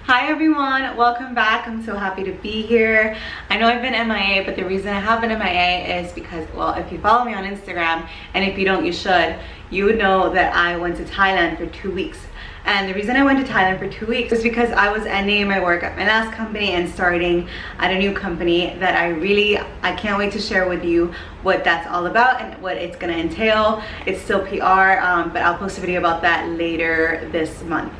Hi everyone, welcome back. I'm so happy to be here. I know I've been MIA, but the reason I have been MIA is because, well, if you follow me on Instagram, and if you don't, you should, you would know that I went to Thailand for 2 weeks. And the reason I went to Thailand for 2 weeks is because I was ending my work at my last company and starting at a new company that I can't wait to share with you what that's all about and what it's gonna entail. It's still PR, but I'll post a video about that later this month.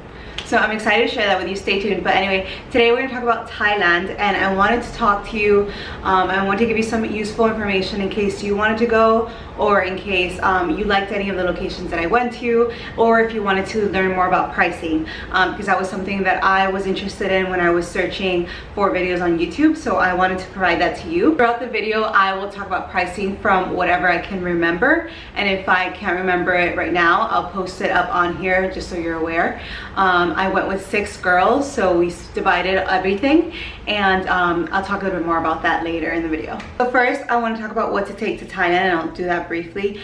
So I'm excited to share that with you. Stay tuned. But anyway, today we're going to talk about Thailand, and I wanted to talk to you. I want to give you some useful information in case you wanted to go, or in case you liked any of the locations that I went to, or if you wanted to learn more about pricing, because that was something that I was interested in when I was searching for videos on YouTube. So I wanted to provide that to you. Throughout the video, I will talk about pricing from whatever I can remember, and if I can't remember it right now, I'll post it up on here just so you're aware. I went with 6 girls, so we divided everything, and I'll talk a little bit more about that later in the video. So first, I want to talk about what to take to Thailand, and I'll do that briefly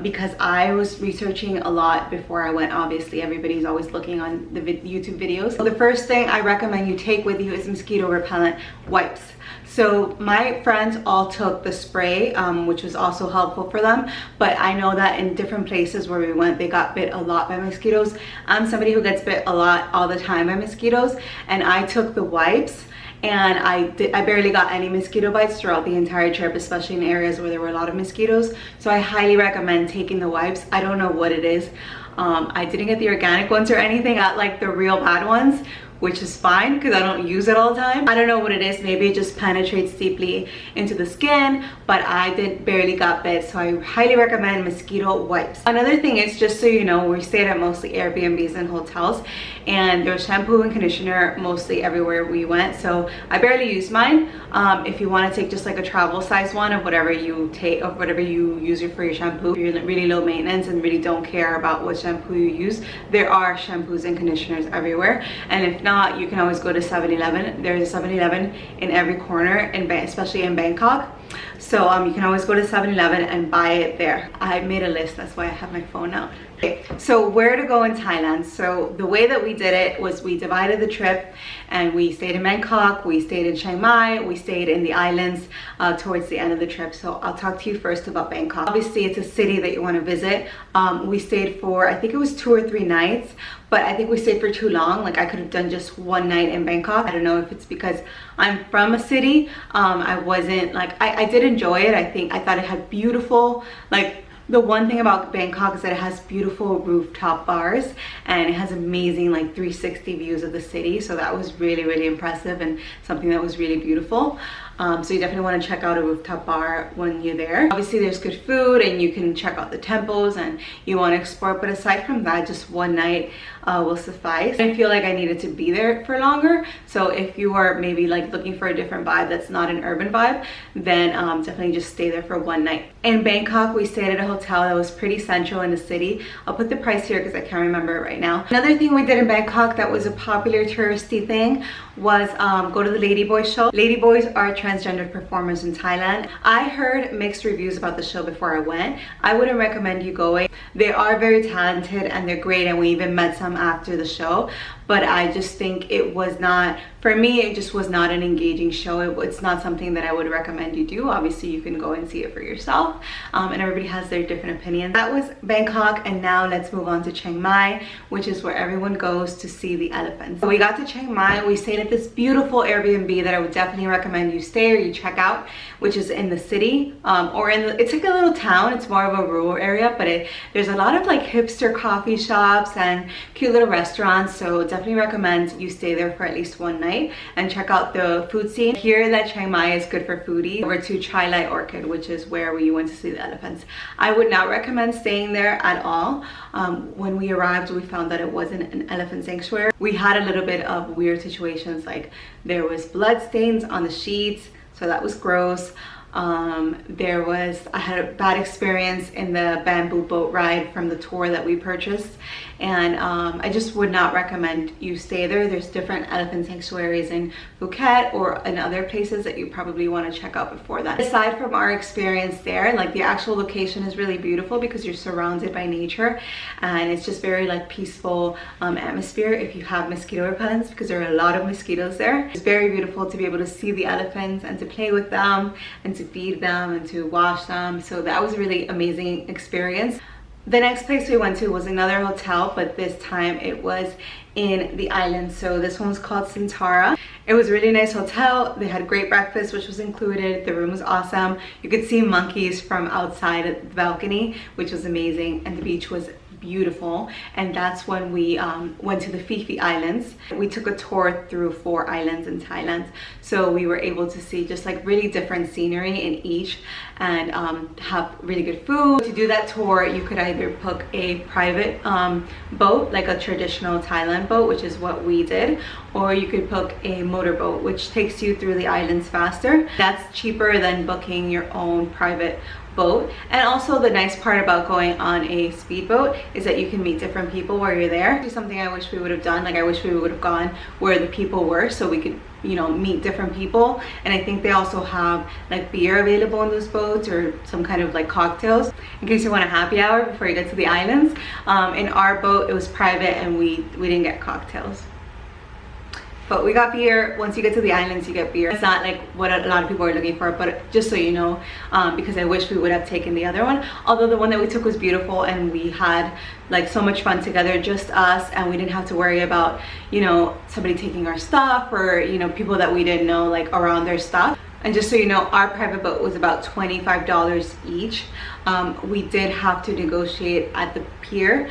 because I was researching a lot before I went. Obviously, everybody's always looking on the YouTube videos. So the first thing I recommend you take with you is mosquito repellent wipes. So my friends all took the spray, which was also helpful for them, but I know that in different places where we went, they got bit a lot by mosquitoes. I'm somebody who gets bit a lot all the time by mosquitoes, and I took the wipes, and I barely got any mosquito bites throughout the entire trip, especially in areas where there were a lot of mosquitoes. So I highly recommend taking the wipes. I don't know what it is. I didn't get the organic ones or anything. I got like the real bad ones, which is fine because I don't use it all the time. I don't know what it is. Maybe it just penetrates deeply into the skin, but I barely got bit, so I highly recommend mosquito wipes. Another thing is, just so you know, we stayed at mostly Airbnbs and hotels, and there's shampoo and conditioner mostly everywhere we went, so I barely used mine. If you want to take just like a travel size one of whatever you take, of whatever you use for your shampoo, if you're really low maintenance and really don't care about what shampoo you use, there are shampoos and conditioners everywhere. And if not, you can always go to 7-Eleven. There's a 7-Eleven in every corner, especially in Bangkok. So you can always go to 7-Eleven and buy it there. I made a list, that's why I have my phone out. Okay, so where to go in Thailand? So the way that we did it was we divided the trip, and we stayed in Bangkok, we stayed in Chiang Mai, we stayed in the islands towards the end of the trip. So I'll talk to you first about Bangkok. Obviously, it's a city that you want to visit. We stayed for, I think it was 2 or 3 nights, but I think we stayed for too long. Like, I could have done just 1 night in Bangkok. I don't know if it's because I'm from a city. I wasn't like, I did enjoy it. I thought it had beautiful, like, the one thing about Bangkok is that it has beautiful rooftop bars, and it has amazing like 360 views of the city. So that was really, really impressive and something that was really beautiful. So you definitely want to check out a rooftop bar when you're there. Obviously, there's good food, and you can check out the temples, and you want to explore. But aside from that, just 1 night will suffice. I feel like I needed to be there for longer. So if you are maybe like looking for a different vibe that's not an urban vibe, then definitely just stay there for 1 night. In Bangkok, we stayed at a hotel that was pretty central in the city. I'll put the price here because I can't remember it right now. Another thing we did in Bangkok that was a popular touristy thing was go to the Ladyboy show. Ladyboys are transgender performers in Thailand. I heard mixed reviews about the show before I went. I wouldn't recommend you going. They are very talented and they're great, and we even met some after the show, but I just think it was not, for me, it just was not an engaging show. It's not something that I would recommend you do. Obviously, you can go and see it for yourself, and everybody has their different opinions. That was Bangkok, and now let's move on to Chiang Mai, which is where everyone goes to see the elephants. So we got to Chiang Mai. We stayed at this beautiful Airbnb that I would definitely recommend you stay or you check out, which is in the city, or it's like a little town. It's more of a rural area, but there's a lot of like hipster coffee shops and cute little restaurants. So definitely recommend you stay there for at least 1 night and check out the food scene. Here that Chiang Mai is good for foodies. Over to Twilight Orchid, which is where we went to see the elephants. I would not recommend staying there at all. When we arrived, we found that it wasn't an elephant sanctuary. We had a little bit of weird situations, like there was blood stains on the sheets, so that was gross. I had a bad experience in the bamboo boat ride from the tour that we purchased, and I just would not recommend you stay there. There's different elephant sanctuaries in Phuket or in other places that you probably want to check out before that. Aside from our experience there, like the actual location is really beautiful because you're surrounded by nature, and it's just very like peaceful atmosphere if you have mosquito repellents, because there are a lot of mosquitoes there. It's very beautiful to be able to see the elephants and to play with them and to feed them and to wash them. So that was a really amazing experience. The next place we went to was another hotel, but this time it was in the island. So this one was called Santara. It was a really nice hotel. They had great breakfast, which was included. The room was awesome. You could see monkeys from outside the balcony, which was amazing, and the beach was beautiful. And that's when we went to the Phi Islands. We took a tour through 4 islands in Thailand, so we were able to see just like really different scenery in each, and have really good food. To do that tour, you could either book a private boat, like a traditional Thailand boat, which is what we did, or you could book a motorboat, which takes you through the islands faster. That's cheaper than booking your own private boat. And also the nice part about going on a speedboat is that you can meet different people while you're there. It's something I wish we would have done. Like I wish we would have gone where the people were so we could, you know, meet different people. And I think they also have like beer available on those boats, or some kind of like cocktails in case you want a happy hour before you get to the islands. In our boat it was private and we didn't get cocktails, but we got beer. Once you get to the islands, you get beer. It's not like what a lot of people are looking for, but just so you know, because I wish we would have taken the other one. Although the one that we took was beautiful, and we had like so much fun together, just us, and we didn't have to worry about, you know, somebody taking our stuff, or, you know, people that we didn't know like around their stuff. And just so you know, our private boat was about $25 each. We did have to negotiate at the pier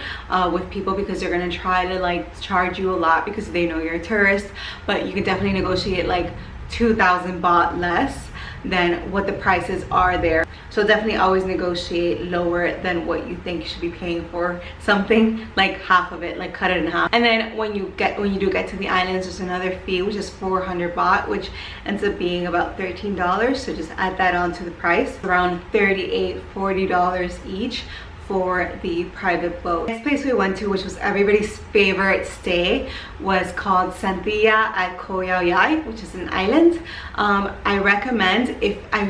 with people, because they're gonna try to like charge you a lot because they know you're a tourist. But you can definitely negotiate like 2,000 baht less than what the prices are there. So definitely always negotiate lower than what you think you should be paying for something, like half of it, like cut it in half. And then when you do get to the islands, there's another fee, which is 400 baht, which ends up being about $13. So just add that on to the price, around $38–40 each for the private boat. The next place we went to, which was everybody's favorite stay, was called Santhia at Koh Yao Yai, which is an island. I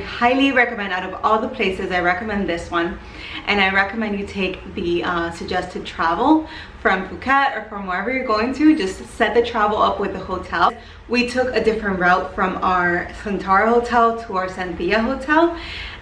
highly recommend, out of all the places, I recommend this one. And I recommend you take the suggested travel from Phuket or from wherever you're going to. Just set the travel up with the hotel. We took a different route from our Santara hotel to our Santhia hotel,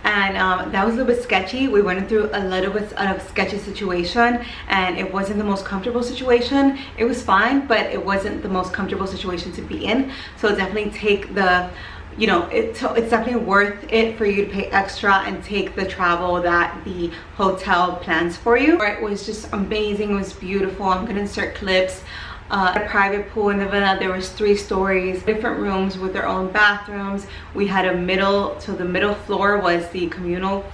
and that was a little bit sketchy. We went through a little bit of a sketchy situation, and it wasn't the most comfortable situation. It was fine, but it wasn't the most comfortable situation to be in. So definitely take the, you know, it's definitely worth it for you to pay extra and take the travel that the hotel plans for you. It was just amazing. It was beautiful. I'm gonna insert clips. A private pool in the villa. There was 3 stories, different rooms with their own bathrooms. We had a middle, so the middle floor was the communal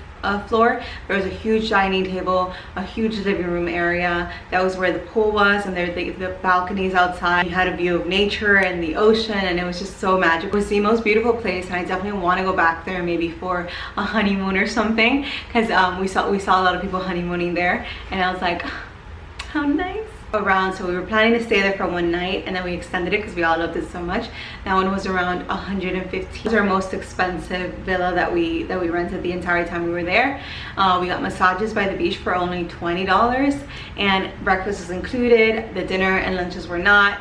floor. There was a huge dining table, a huge living room area. That was where the pool was, and there the balconies outside. You had a view of nature and the ocean, and it was just so magical. It was the most beautiful place, and I definitely want to go back there, maybe for a honeymoon or something, because we saw a lot of people honeymooning there, and I was like, how nice. Around, so we were planning to stay there for one night, and then we extended it because we all loved it so much. That one was around 115. It was our most expensive villa that we rented the entire time we were there. We got massages by the beach for only $20, and breakfast was included. The dinner and lunches were not.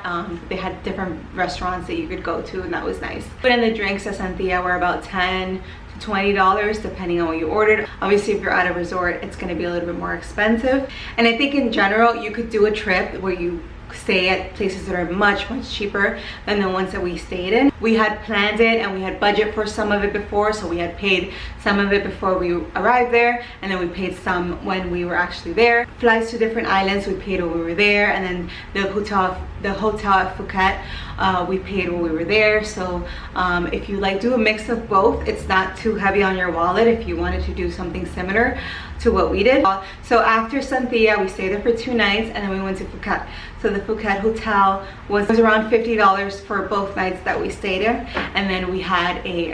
They had different restaurants that you could go to, and that was nice. But then the drinks at Santhia were about $10 to $20 depending on what you ordered. Obviously, if you're at a resort, it's going to be a little bit more expensive. And I think in general, you could do a trip where you stay at places that are much cheaper than the ones that we stayed in. We had planned it, and we had budget for some of it before, so we had paid some of it before we arrived there, and then we paid some when we were actually there. Flights to different islands, we paid when we were there, and then the hotel at Phuket, we paid when we were there. So if you like do a mix of both, it's not too heavy on your wallet if you wanted to do something similar to what we did. So after Santhia, we stayed there for 2 nights, and then we went to Phuket. So the Phuket hotel was around $50 for both nights that we stayed there, and then we had a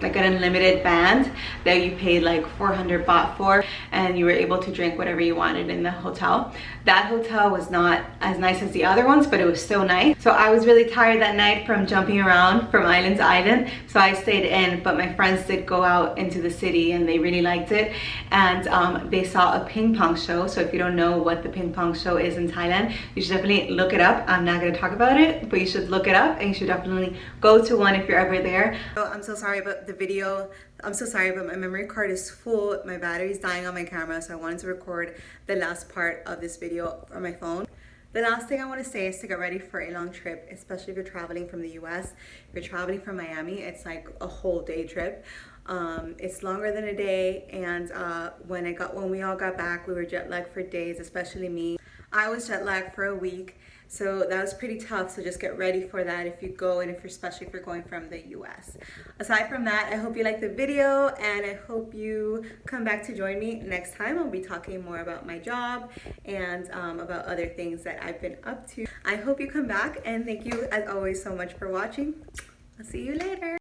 like an unlimited band that you paid like 400 baht for, and you were able to drink whatever you wanted in the hotel. That hotel was not as nice as the other ones, but it was still nice. So I was really tired that night from jumping around from island to island, so I stayed in, but my friends did go out into the city and they really liked it, and they saw a ping pong show. So if you don't know what the ping pong show is in Thailand, you should definitely look it up. I'm not going to talk about it, but you should look it up, and you should definitely go to one if you're ever there. So I'm so sorry about the video. I'm so sorry, but my memory card is full. My battery is dying on my camera, so I wanted to record the last part of this video on my phone. The last thing I want to say is to get ready for a long trip, especially if you're traveling from the US. If you're traveling from Miami, it's like a whole day trip. It's longer than a day, and when we all got back, we were jet lagged for days, especially me. I was jet lagged for a week, so that was pretty tough. So just get ready for that if you go, and especially if you're going from the US. Aside from that, I hope you liked the video, and I hope you come back to join me next time. I'll be talking more about my job and about other things that I've been up to. I hope you come back, and thank you as always so much for watching. I'll see you later.